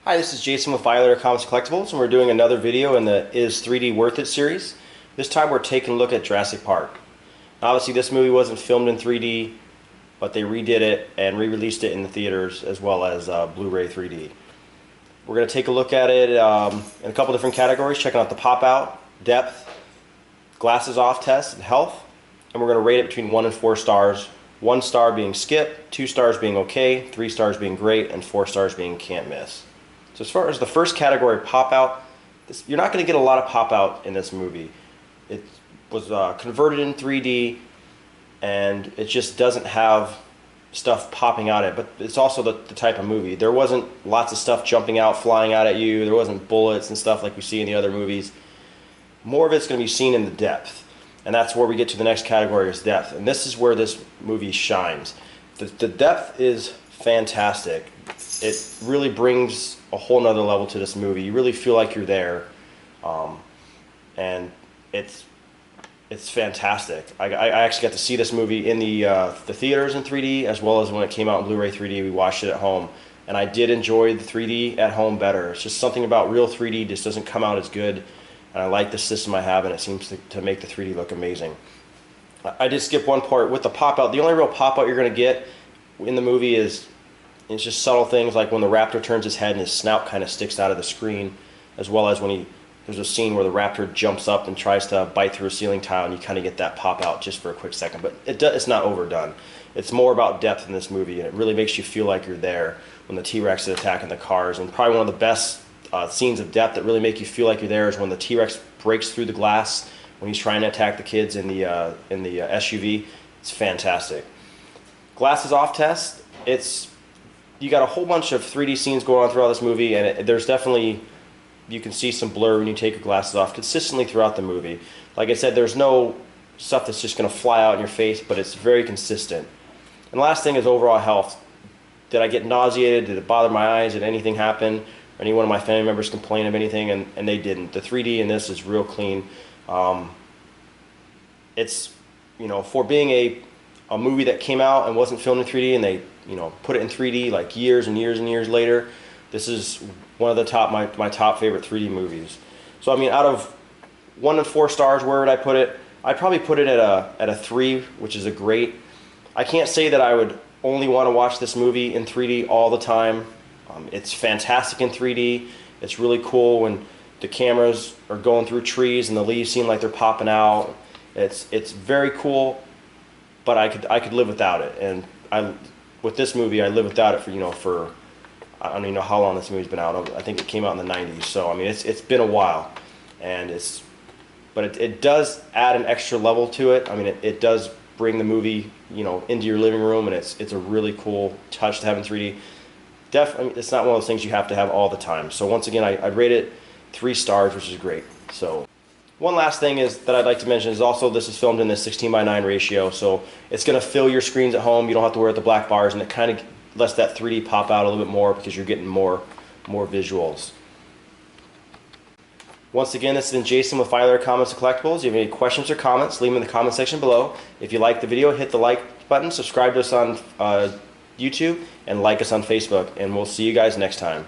Hi, this is Jason with Violator Comics Collectibles, and we're doing another video in the Is 3D Worth It series. This time we're taking a look at Jurassic Park. Obviously this movie wasn't filmed in 3D, but they redid it and re-released it in the theaters as well as Blu-ray 3D. We're going to take a look at it in a couple different categories, checking out the pop-out, depth, glasses off test, and health. And we're going to rate it between 1 and 4 stars. 1 star being skip, 2 stars being okay, 3 stars being great, and 4 stars being can't miss. So as far as the first category, pop-out, you're not going to get a lot of pop-out in this movie. It was converted in 3D, and it just doesn't have stuff popping out at it. But it's also the type of movie. There wasn't lots of stuff jumping out, flying out at you. There wasn't bullets and stuff like we see in the other movies. More of it's going to be seen in the depth. And that's where we get to the next category, is depth. And this is where this movie shines. The depth is fantastic. It really brings a whole nother level to this movie. You really feel like you're there, and it's fantastic. I actually got to see this movie in the theaters in 3D, as well as when it came out in Blu-ray 3D. We watched it at home, and I did enjoy the 3D at home better. It's just something about real 3D just doesn't come out as good, and I like the system I have, and it seems to make the 3D look amazing. I did skip one part with the pop-out. The only real pop-out you're going to get in the movie is it's just subtle things like when the raptor turns his head and his snout kind of sticks out of the screen, as well as when there's a scene where the raptor jumps up and tries to bite through a ceiling tile, and you kind of get that pop out just for a quick second. But it's not overdone. It's more about depth in this movie, and it really makes you feel like you're there when the T-Rex is attacking the cars. And probably one of the best scenes of depth that really make you feel like you're there is when the T-Rex breaks through the glass when he's trying to attack the kids in the SUV. It's fantastic. Glasses off test. You got a whole bunch of 3D scenes going on throughout this movie, and there's definitely, you can see some blur when you take your glasses off consistently throughout the movie. Like I said, there's no stuff that's just going to fly out in your face, but it's very consistent. And the last thing is overall health. Did I get nauseated? Did it bother my eyes? Did anything happen? Or any one of my family members complain of anything? And they didn't. The 3D in this is real clean. It's, for being a movie that came out and wasn't filmed in 3D, and they put it in 3D like years and years and years later, this is one of the top my top favorite 3D movies. So I mean, out of 1 and 4 stars, where would I put it? I'd probably put it at a 3, which is a great. I can't say that I would only want to watch this movie in 3D all the time. It's fantastic in 3D. It's really cool when the cameras are going through trees and the leaves seem like they're popping out. It's very cool, but I could live without it. And with this movie, I live without it for I don't even know how long this movie's been out. I think it came out in the 90s, so I mean it's been a while, and but it does add an extra level to it. I mean it does bring the movie into your living room, and it's a really cool touch to have in 3D. Definitely, it's not one of those things you have to have all the time. So once again, I'd rate it 3 stars, which is great. So one last thing that I'd like to mention is also this is filmed in the 16:9 ratio, so it's going to fill your screens at home. You don't have to worry about the black bars, and it kind of lets that 3D pop out a little bit more because you're getting more visuals. Once again, this has been Jason with Violator Comics and Collectibles. If you have any questions or comments, leave them in the comment section below. If you like the video, hit the like button, subscribe to us on YouTube, and like us on Facebook, and we'll see you guys next time.